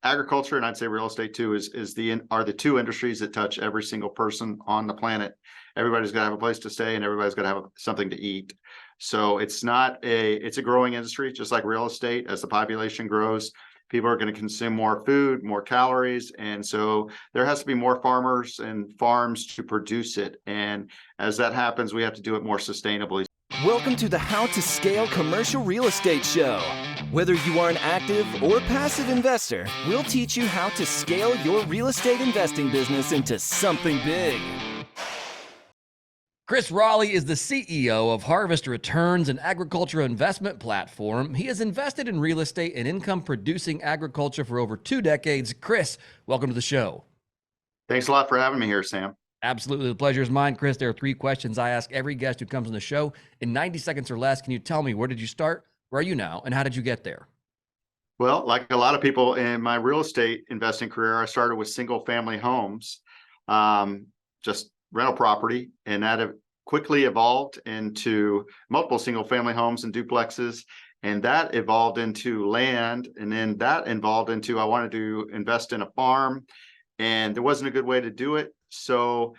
agriculture, and I'd say real estate too, are the two industries that touch every single person on the planet. Everybody's got to have a place to stay, and everybody's got to have something to eat. So it's a growing industry, just like real estate. As the population grows, people are going to consume more food, more calories, and so there has to be more farmers and farms to produce it. And as that happens, we have to do it more sustainably. Welcome to the How to Scale Commercial Real Estate Show. Whether you are an active or passive investor, we'll teach you how to scale your real estate investing business into something big. Chris Rawley is the CEO of Harvest Returns, an agricultural investment platform. He has invested in real estate and income-producing agriculture for over 2 decades. Chris, welcome to the show. Thanks a lot for having me here, Sam. Absolutely. The pleasure is mine, Chris. There are 3 questions I ask every guest who comes on the show. In 90 seconds or less, can you tell me, where did you start, where are you now, and how did you get there? Well, like a lot of people in my real estate investing career, I started with single family homes, just rental property, and that quickly evolved into multiple single family homes and duplexes, and that evolved into land, and then that evolved into I wanted to invest in a farm, and there wasn't a good way to do it, so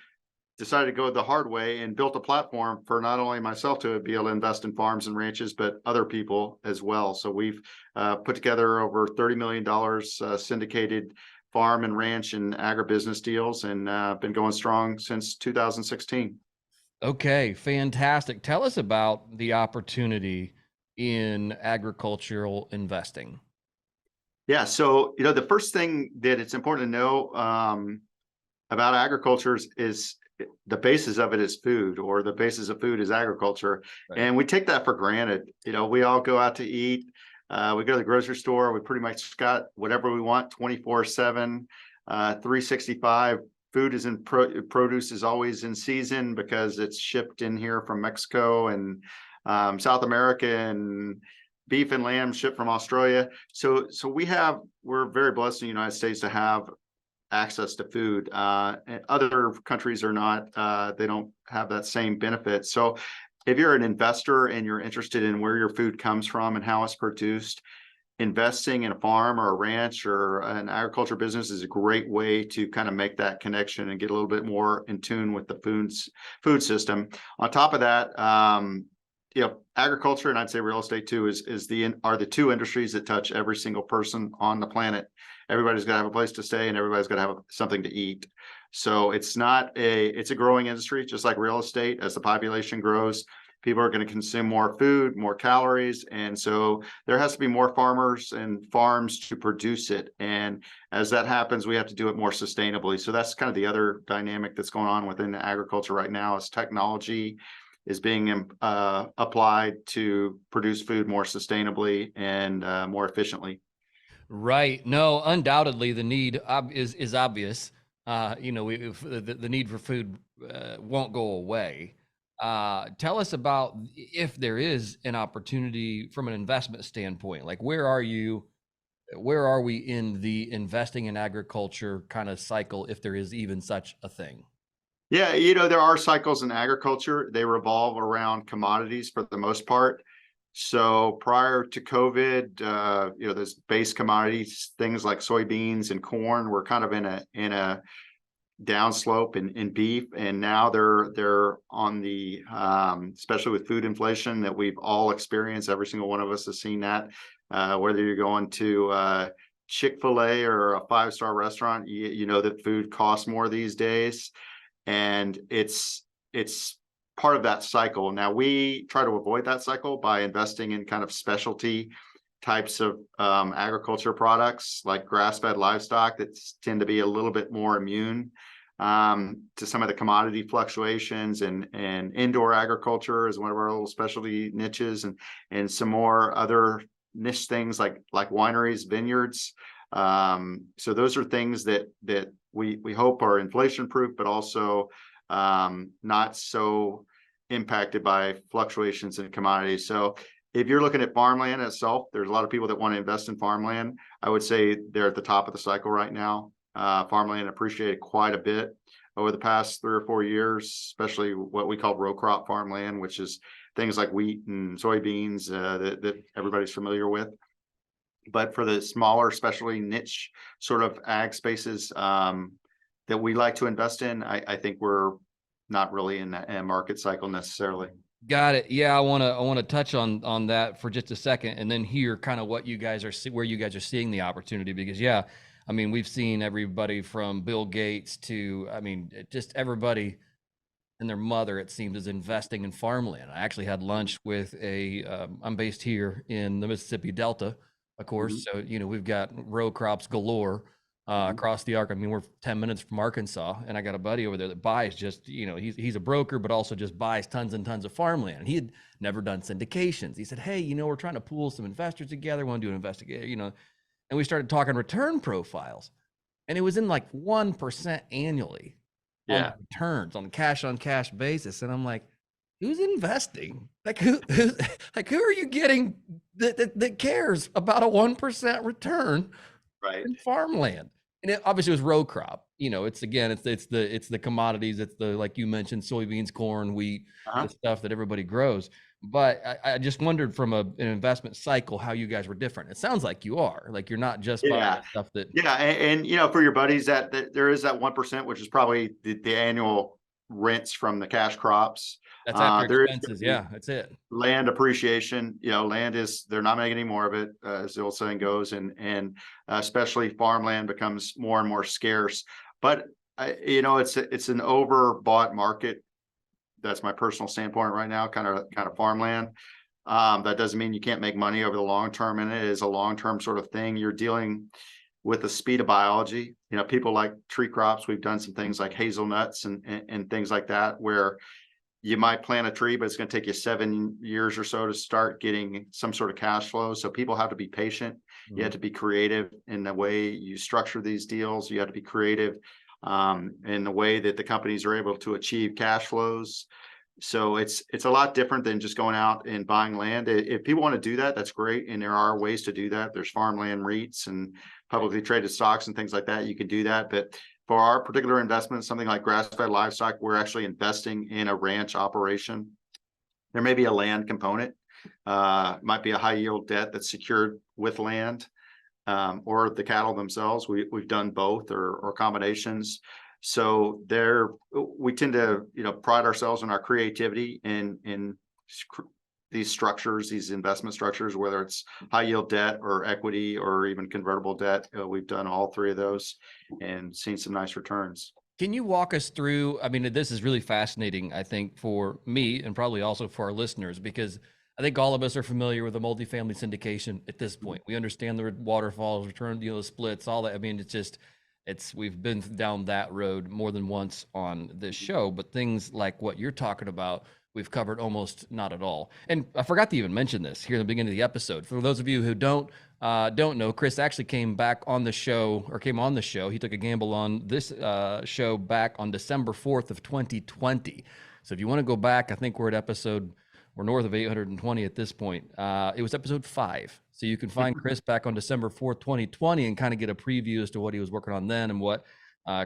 decided to go the hard way and built a platform for not only myself to be able to invest in farms and ranches, but other people as well. So we've put together over $30 million syndicated farm and ranch and agribusiness deals, and been going strong since 2016. Okay, fantastic. Tell us about the opportunity in agricultural investing. Yeah, so the first thing that it's important to know about agriculture is the basis of it is food, or the basis of food is agriculture. Right. And we take that for granted. We all go out to eat. We go to the grocery store. We pretty much got whatever we want 24/7, 365. Food is in produce is always in season because it's shipped in here from Mexico and South America, and beef and lamb shipped from Australia. So we're very blessed in the United States to have access to food. And other countries are not, they don't have that same benefit. So if you're an investor and you're interested in where your food comes from and how it's produced, investing in a farm or a ranch or an agriculture business is a great way to kind of make that connection and get a little bit more in tune with the food system. On top of that, agriculture, and I'd say real estate too, are the two industries that touch every single person on the planet. Everybody's got to have a place to stay, and everybody's got to have something to eat. So it's a growing industry, just like real estate. As the population grows, people are going to consume more food, more calories, and so there has to be more farmers and farms to produce it. And as that happens, we have to do it more sustainably. So that's kind of the other dynamic that's going on within agriculture right now, is technology is being applied to produce food more sustainably and more efficiently. Right. No, undoubtedly the need is obvious. The need for food won't go away. Tell us about if there is an opportunity from an investment standpoint. Like, where are we in the investing in agriculture kind of cycle, if there is even such a thing? Yeah, there are cycles in agriculture. They revolve around commodities for the most part. So prior to COVID, those base commodities, things like soybeans and corn, were kind of in a downslope in beef, and now they're on the especially with food inflation that we've all experienced. Every single one of us has seen that. Whether you're going to Chick-fil-A or a 5-star restaurant, you know that food costs more these days, and it's part of that cycle. Now we try to avoid that cycle by investing in kind of specialty types of agriculture products like grass-fed livestock that tend to be a little bit more immune to some of the commodity fluctuations, and indoor agriculture is one of our little specialty niches, and some more other niche things like wineries, vineyards. So those are things that we hope are inflation proof, but also not so impacted by fluctuations in commodities. So if you're looking at farmland itself, there's a lot of people that want to invest in farmland. I would say they're at the top of the cycle right now. Farmland appreciated quite a bit over the past 3 or 4 years, especially what we call row crop farmland, which is things like wheat and soybeans that everybody's familiar with. But for the smaller, especially niche sort of ag spaces that we like to invest in, I think we're not really in a market cycle necessarily. Got it. Yeah, I want to touch on that for just a second, and then hear kind of what you guys are where you guys are seeing the opportunity. Because yeah, I mean, we've seen everybody from Bill Gates to, I mean, just everybody and their mother, it seems, is investing in farmland. I actually had lunch with I'm based here in the Mississippi Delta, of course. Mhm. So, we've got row crops galore Mhm. across the arc. I mean, we're 10 minutes from Arkansas, and I got a buddy over there that buys just, he's a broker, but also just buys tons and tons of farmland. And he had never done syndications. He said, hey, we're trying to pool some investors together, want to do an investigation, and we started talking return profiles. And it was in like 1% annually on the Yeah, returns on cash basis. And I'm like, who's investing? Like like who are you getting that cares about a 1% return right. in farmland? And it obviously was row crop. It's again, it's the commodities, it's the, like you mentioned, soybeans, corn, wheat, Uh-huh. the stuff that everybody grows. But I just wondered from an investment cycle how you guys were different. It sounds like you are, like you're not just buying Yeah. the stuff that. Yeah, and for your buddies, that there is that 1%, which is probably the annual rents from the cash crops. That's after There is gonna expenses. be Yeah, that's it. land appreciation. Land is, they're not making any more of it, as the old saying goes, and especially farmland becomes more and more scarce. But it's an overbought market. That's my personal standpoint right now. Kind of farmland. That doesn't mean you can't make money over the long term, and it is a long term sort of thing. You're dealing with the speed of biology. People like tree crops. We've done some things like hazelnuts and things like that, where you might plant a tree, but it's going to take you 7 years or so to start getting some sort of cash flow. So people have to be patient. You have Mhm. to be creative in the way you structure these deals. You have to be creative in the way that the companies are able to achieve cash flows. So it's a lot different than just going out and buying land. If people want to do that, that's great, and there are ways to do that. There's farmland REITs and publicly traded stocks and things like that. You can do that, but for our particular investment, something like grass-fed livestock, we're actually investing in a ranch operation. There may be a land component, might be a high yield debt that's secured with land, or the cattle themselves. We've done both or combinations. So we tend to pride ourselves on our creativity in these structures, these investment structures, whether it's high yield debt or equity or even convertible debt. We've done all three of those and seen some nice returns. Can you walk us through? I mean, this is really fascinating, I think, for me and probably also for our listeners, because I think all of us are familiar with the multifamily syndication at this point. We understand the waterfalls, return, splits, all that. I mean, we've been down that road more than once on this show, but things like what you're talking about, we've covered almost not at all. And I forgot to even mention this here in the beginning of the episode. For those of you who don't know, Chris actually came on the show. He took a gamble on this show back on December 4th of 2020. So if you want to go back, I think we're north of 820 at this point. It was episode 5. So you can find Chris back on December 4th, 2020, and kind of get a preview as to what he was working on then and what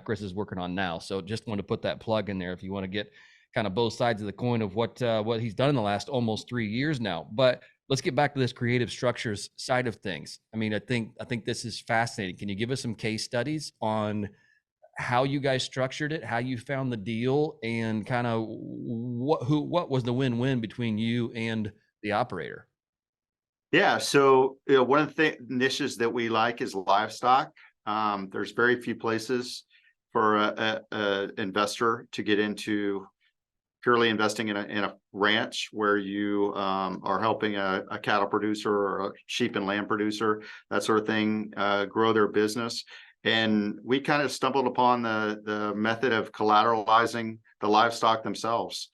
Chris is working on now. So just want to put that plug in there if you want to get kind of both sides of the coin of what he's done in the last almost 3 years now. But let's get back to this creative structures side of things. I mean, I think this is fascinating. Can you give us some case studies on how you guys structured it, how you found the deal, and kind of what was the win-win between you and the operator? Yeah, so one of the niches that we like is livestock. There's very few places for a investor to get into purely investing in a ranch where you are helping a cattle producer or a sheep and lamb producer, that sort of thing, grow their business. And we kind of stumbled upon the method of collateralizing the livestock themselves.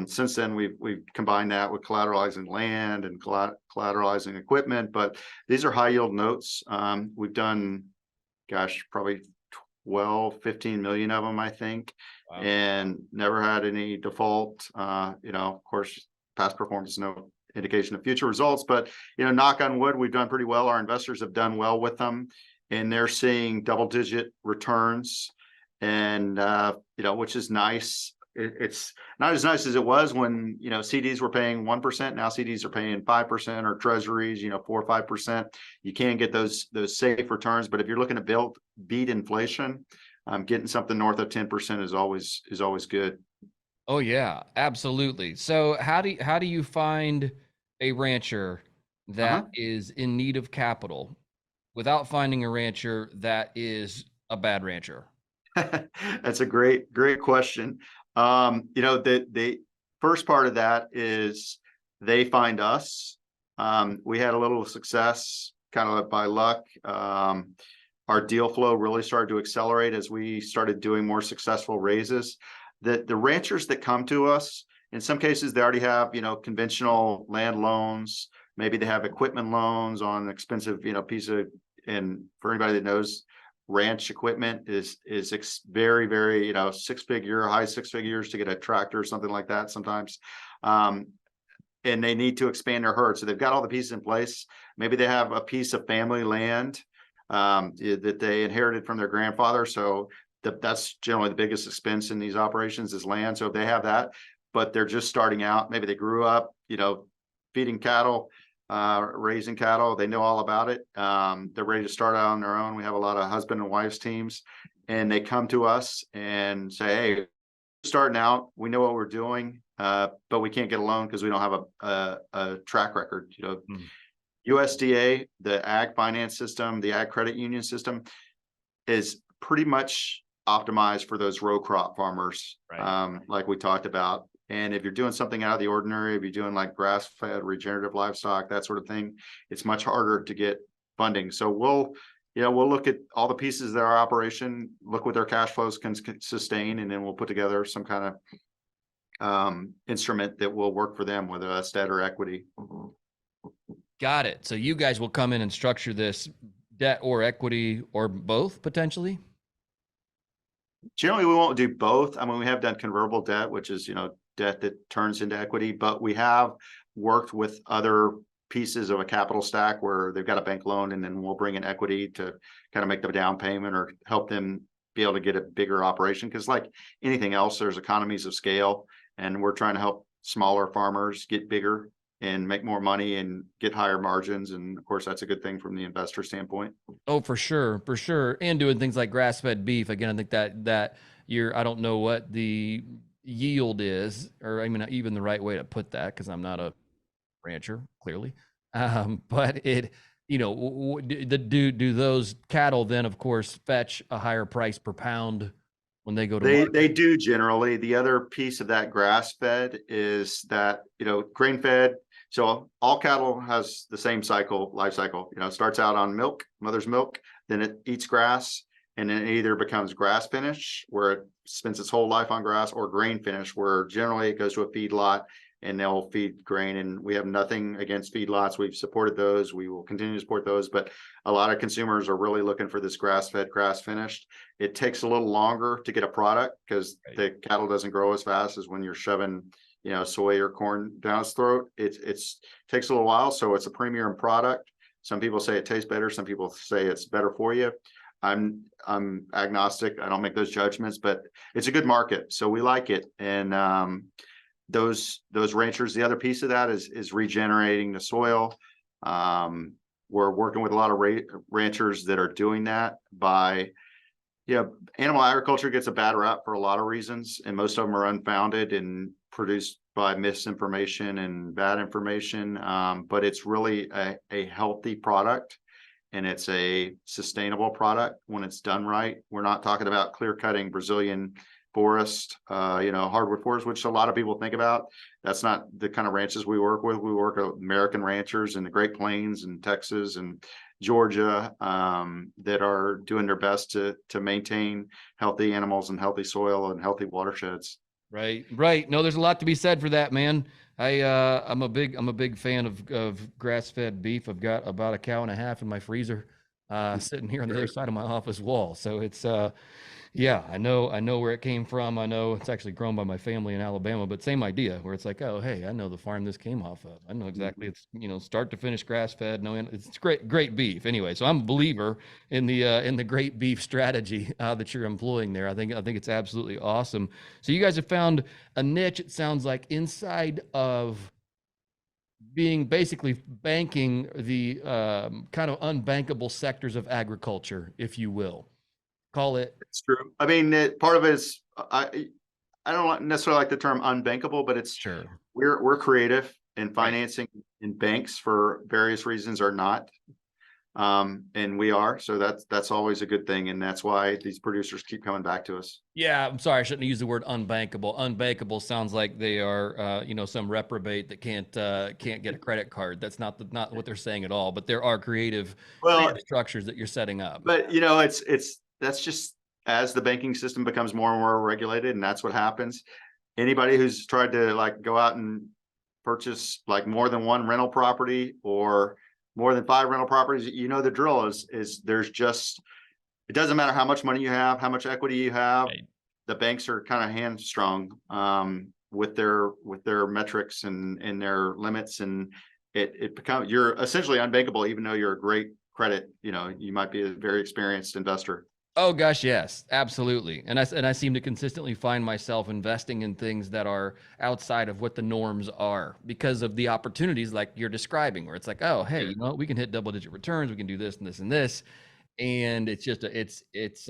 Since then, we've combined that with collateralizing land and collateralizing equipment, but these are high yield notes. We've done, gosh, probably 12, 15 million of them, I think. Wow. And never had any default. Of course, past performance is no indication of future results, but knock on wood, we've done pretty well. Our investors have done well with them, and they're seeing double-digit returns, and which is nice. it's not as nice as it was when, CDs were paying 1%. Now CDs are paying 5%, or treasuries, 4 or 5%. You can get those safe returns, but if you're looking to beat inflation, getting something north of 10% is always good. Oh yeah, absolutely. So how do you find a rancher that is in need of capital without finding a rancher that is a bad rancher? That's a great question. The first part of that is they find us. We had a little success kind of by luck. Our deal flow really started to accelerate as we started doing more successful raises. The ranchers that come to us, in some cases, they already have, conventional land loans. Maybe they have equipment loans on expensive, piece of, and for anybody that knows, ranch equipment is very, very, high 6 figures to get a tractor or something like that sometimes. And they need to expand their herd. So they've got all the pieces in place. Maybe they have a piece of family land that they inherited from their grandfather. So that's generally the biggest expense in these operations is land. So if they have that, but they're just starting out, maybe they grew up, feeding cattle, raising cattle, they know all about it. They're ready to start out on their own. We have a lot of husband and wives teams, and they come to us and say, hey, starting out, we know what we're doing, but we can't get a loan because we don't have a track record. USDA, the ag finance system, the ag credit union system is pretty much optimized for those row crop farmers, Right. like we talked about. And if you're doing something out of the ordinary, if you're doing like grass-fed, regenerative livestock, that sort of thing, it's much harder to get funding. So we'll look at all the pieces of our operation, look what their cash flows can sustain, and then we'll put together some kind of instrument that will work for them, whether that's debt or equity. Got it. So you guys will come in and structure this debt or equity or both potentially? Generally, we won't do both. I mean, we have done convertible debt, which is, debt that turns into equity, but we have worked with other pieces of a capital stack where they've got a bank loan, and then we'll bring in equity to kind of make the down payment or help them be able to get a bigger operation. Because like anything else, there's economies of scale, and we're trying to help smaller farmers get bigger and make more money and get higher margins. And of course, that's a good thing from the investor standpoint. Oh, for sure, for sure. And doing things like grass-fed beef. Again, I think that I don't know what the yield is, or I mean, even the right way to put that, because I'm not a rancher, clearly. But it, do those cattle then, of course, fetch a higher price per pound when they go to market? They do generally. The other piece of that grass-fed is that, grain-fed. So all cattle has the same life cycle. It starts out on milk, mother's milk, then it eats grass, and then it either becomes grass finish, where it spends its whole life on grass, or grain finish, where generally it goes to a feedlot and they'll feed grain. And we have nothing against feedlots. We've supported those. We will continue to support those. But a lot of consumers are really looking for this grass-fed, grass-finished. It takes a little longer to get a product because the cattle doesn't grow as fast as when you're shoving soy or corn down its throat. It takes a little while, so it's a premium product. Some people say it tastes better. Some people say it's better for you. I'm agnostic. I don't make those judgments, but it's a good market, so we like it. And those ranchers, the other piece of that is regenerating the soil. We're working with a lot of ranchers that are doing that by. Animal agriculture gets a bad rap for a lot of reasons, and most of them are unfounded and produced by misinformation and bad information. But it's really a healthy product, and it's a sustainable product when it's done right. We're not talking about clear cutting Brazilian forest, hardwood forest, which a lot of people think about. That's not the kind of ranches we work with. We work with American ranchers in the Great Plains and Texas and Georgia, that are doing their best to maintain healthy animals and healthy soil and healthy watersheds. Right. No, there's a lot to be said for that, man. I'm a big fan of grass-fed beef. I've got about a cow and a half in my freezer. sitting here on the other Sure. side of my office wall. So it's yeah, I know where it came from. I know it's actually grown by my family in Alabama, but same idea where it's like, oh, hey, I know the farm this came off of. I know exactly Mhm. it's, start to finish grass fed. No, it's great beef. Anyway, so I'm a believer in the great beef strategy that you're employing there. I think it's absolutely awesome. So you guys have found a niche, it sounds like, inside of being basically banking the kind of unbankable sectors of agriculture, if you will. Call it. It's true. I mean, part of it is I don't necessarily like the term unbankable, but it's Sure. we're creative, and Right. financing in banks for various reasons are not. And we are, so that's always a good thing, and that's why these producers keep coming back to us. Yeah, I'm sorry, I shouldn't use the word unbankable. Unbankable sounds like they are, some reprobate that can't get a credit card. That's not what they're saying at all. But there are Well, creative structures that you're setting up. but it's that's just as the banking system becomes more and more regulated, and that's what happens. Anybody who's tried to like go out and purchase like more than one rental property or more than 5 rental properties, the drill is there's just it doesn't matter how much money you have, how much equity you have. Right. The banks are kind of hamstrung with their metrics and their limits, and it becomes you're essentially unbankable, even though you're a great credit. You might be a very experienced investor. Oh gosh, yes, absolutely. And I seem to consistently find myself investing in things that are outside of what the norms are because of the opportunities like you're describing, where it's like, oh, hey, Yeah, we can hit double digit returns, we can do this and this and this. And it's just it's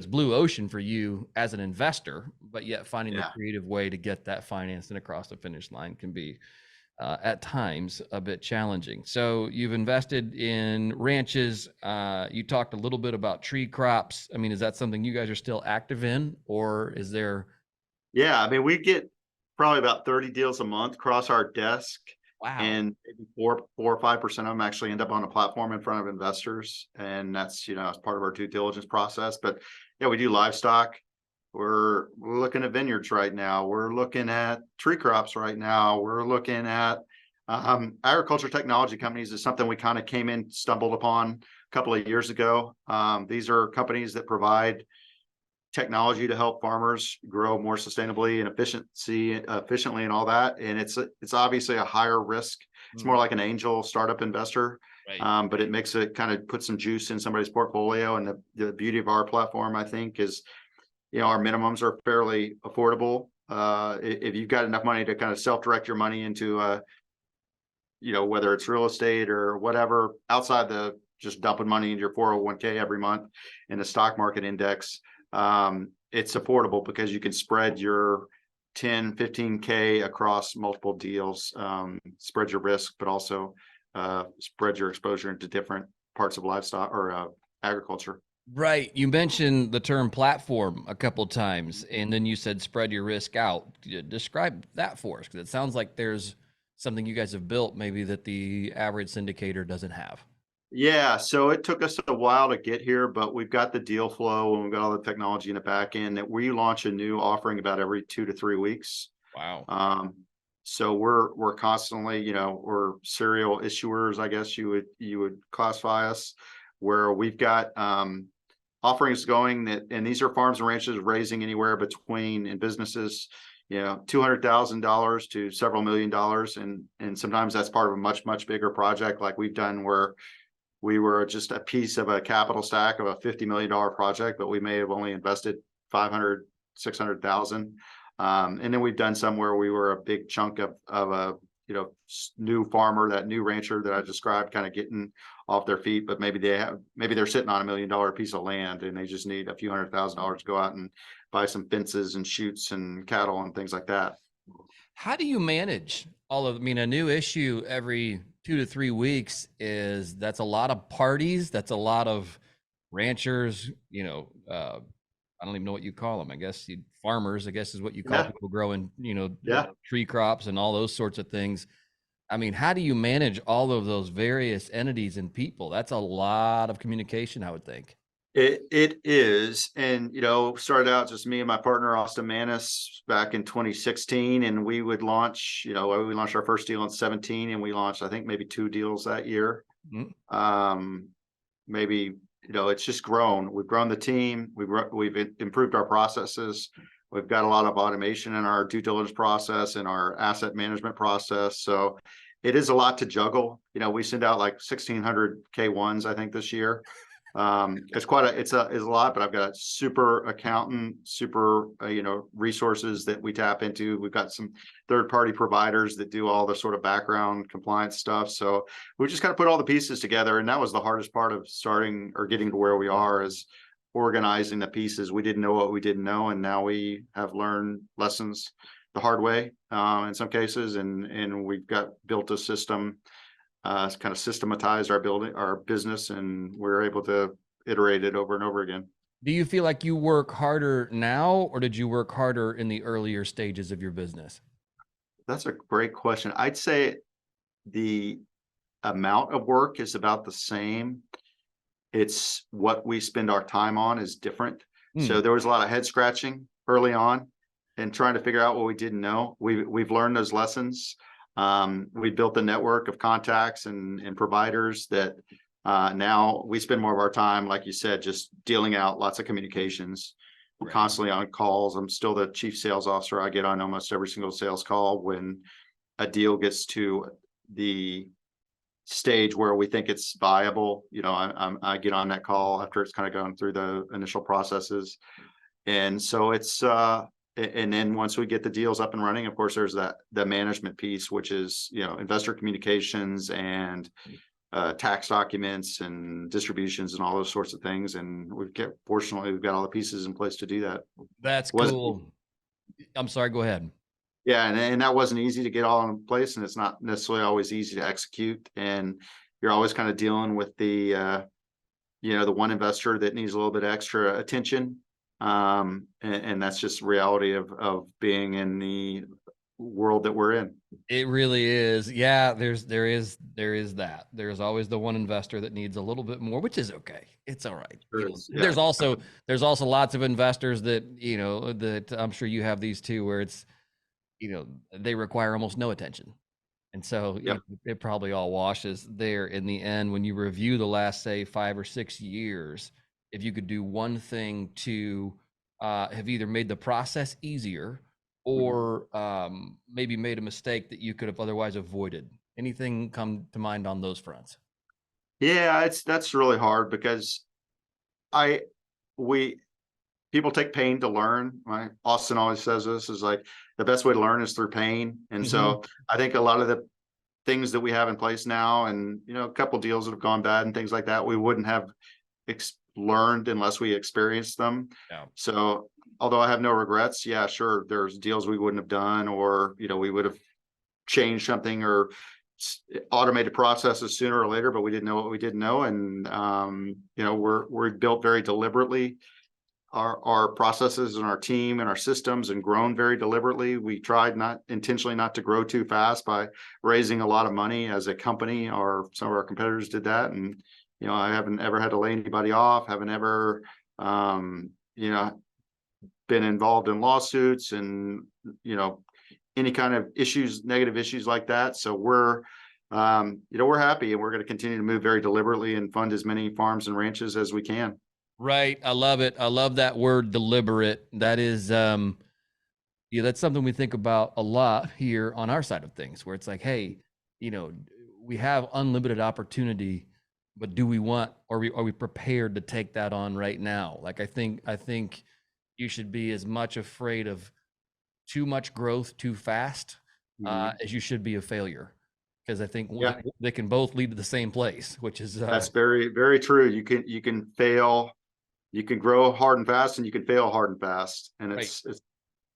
blue ocean for you as an investor, but yet finding the yeah. creative way to get that financed and across the finish line can be at times a bit challenging. So you've invested in ranches. You talked a little bit about tree crops. I mean, is that something you guys are still active in, or is there? Yeah, I mean, we get probably about 30 deals a month across our desk, Wow. and maybe 4 or 5% of them actually end up on a platform in front of investors, and that's as part of our due diligence process. But yeah, we do livestock. We're looking at vineyards right now. We're looking at tree crops right now. We're looking at agriculture technology companies is something we kind of stumbled upon a couple of years ago. These are companies that provide technology to help farmers grow more sustainably and efficiently and all that. And it's obviously a higher risk. It's more Mm, like an angel startup investor, right. but it makes it kind of put some juice in somebody's portfolio. And the beauty of our platform, I think, is our minimums are fairly affordable. If you've got enough money to kind of self-direct your money into whether it's real estate or whatever, outside the just dumping money into your 401k every month in the stock market index, it's affordable because you can spread your 10, 15k across multiple deals, spread your risk, but also spread your exposure into different parts of livestock or agriculture. Right. You mentioned the term platform a couple times, and then you said spread your risk out. Describe that for us, because it sounds like there's something you guys have built maybe that the average syndicator doesn't have. Yeah, so it took us a while to get here, but we've got the deal flow and we've got all the technology in the back end that we launch a new offering about every 2 to 3 weeks. Wow. So we're constantly, we're serial issuers, I guess you would classify us, where we've got offerings going and these are farms and ranches raising anywhere between in businesses, $200,000 to several $1,000,000, and sometimes that's part of a much bigger project like we've done where we were just a piece of a capital stack of a $50 million project, but we may have only invested 500, 600,000. And then we've done some where we were a big chunk of a new farmer, that new rancher that I described, kind of getting off their feet, but maybe they're sitting on $1 million piece of land and they just need a few $100,000 to go out and buy some fences and chutes and cattle and things like that. How do you manage all of, I mean, a new issue every 2 to 3 weeks that's a lot of parties. That's a lot of ranchers, I don't even know what you call them. I guess farmers, I guess is what you call Yeah, people growing, yeah. tree crops and all those sorts of things. I mean, how do you manage all of those various entities and people? That's a lot of communication, I would think. It is, and started out just me and my partner Austin Manis back in 2016, and we would launch. We launched our first deal in 17, and we launched I think maybe 2 deals that year. Mm, Um, maybe, it's just grown. We've grown the team. We've improved our processes. We've got a lot of automation in our due diligence process and our asset management process. So it is a lot to juggle. We send out like 1,600 K1s, I think, this year. It's a lot, but I've got super accountant, super, resources that we tap into. We've got some third-party providers that do all the sort of background compliance stuff. So we just kind of put all the pieces together. And that was the hardest part of starting or getting to where we are, is organizing the pieces. We didn't know what we didn't know. And now we have learned lessons the hard way, in some cases. And we've built a system, kind of systematized our business, and we're able to iterate it over and over again. Do you feel like you work harder now, or did you work harder in the earlier stages of your business? That's a great question. I'd say the amount of work is about the same. It's what we spend our time on is different. So there was a lot of head scratching early on and trying to figure out what we didn't know. We've learned those lessons. We built a network of contacts and providers that now we spend more of our time, like you said, just dealing out lots of communications. We're constantly on calls. I'm still the chief sales officer. I get on almost every single sales call when a deal gets to the stage where we think it's viable. I get on that call after it's kind of going through the initial processes. And so and then once we get the deals up and running, of course, there's the management piece, which is, investor communications and tax documents and distributions and all those sorts of things. And fortunately, we've got all the pieces in place to do that. That's cool. I'm sorry, go ahead. Yeah. And that wasn't easy to get all in place, and it's not necessarily always easy to execute. And you're always kind of dealing with the one investor that needs a little bit extra attention. And that's just reality of being in the world that we're in. It really is. Yeah, there is that. There's always the one investor that needs a little bit more, which is okay. It's all right. There's also lots of investors that, that I'm sure you have these too, where it's, they require almost no attention. And so it probably all washes there in the end. When you review the last, say, 5 or 6 years, if you could do one thing to have either made the process easier or maybe made a mistake that you could have otherwise avoided, anything come to mind on those fronts? Yeah, that's really hard because people take pain to learn, right? Austin always says this is like the best way to learn is through pain. And so I think a lot of the things that we have in place now, and a couple deals that have gone bad and things like that, we wouldn't have learned unless we experienced them. Yeah. So although I have no regrets, yeah, sure, there's deals we wouldn't have done, or we would have changed something or automated processes sooner or later, but we didn't know what we didn't know. And we're built very deliberately our processes and our team and our systems, and grown very deliberately. We tried not to grow too fast by raising a lot of money as a company, or some of our competitors did that. And I haven't ever had to lay anybody off, haven't ever been involved in lawsuits and any kind of negative issues like that. So we're happy, and we're going to continue to move very deliberately and fund as many farms and ranches as we can. Right. I love it. I love that word, deliberate. That is, that's something we think about a lot here on our side of things, where it's like, hey, we have unlimited opportunity, but do we want, are we prepared to take that on right now? Like, I think you should be as much afraid of too much growth too fast as you should be a failure. Because I think they can both lead to the same place, which is that's very, very true. You can fail, you can grow hard and fast, and you can fail hard and fast, and it's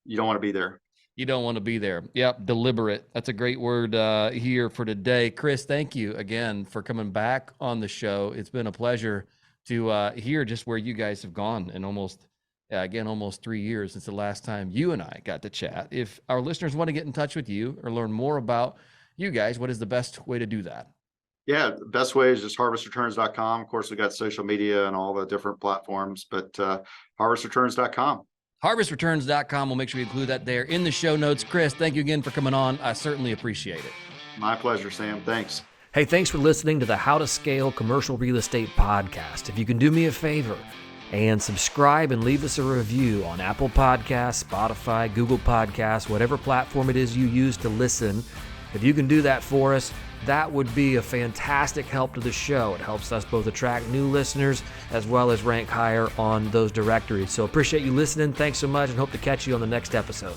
you don't want to be there. You don't want to be there. Yep, deliberate. That's a great word here for today. Chris, thank you again for coming back on the show. It's been a pleasure to hear just where you guys have gone in almost 3 years since the last time you and I got to chat. If our listeners want to get in touch with you or learn more about you guys, what is the best way to do that? Yeah, the best way is just harvestreturns.com. Of course, we got social media and all the different platforms, but harvestreturns.com. Harvestreturns.com. We'll make sure we include that there in the show notes. Chris, thank you again for coming on. I certainly appreciate it. My pleasure, Sam. Thanks. Hey, thanks for listening to the How to Scale Commercial Real Estate podcast. If you can do me a favor and subscribe and leave us a review on Apple Podcasts, Spotify, Google Podcasts, whatever platform it is you use to listen, if you can do that for us, that would be a fantastic help to the show. It helps us both attract new listeners as well as rank higher on those directories. So appreciate you listening. Thanks so much and hope to catch you on the next episode.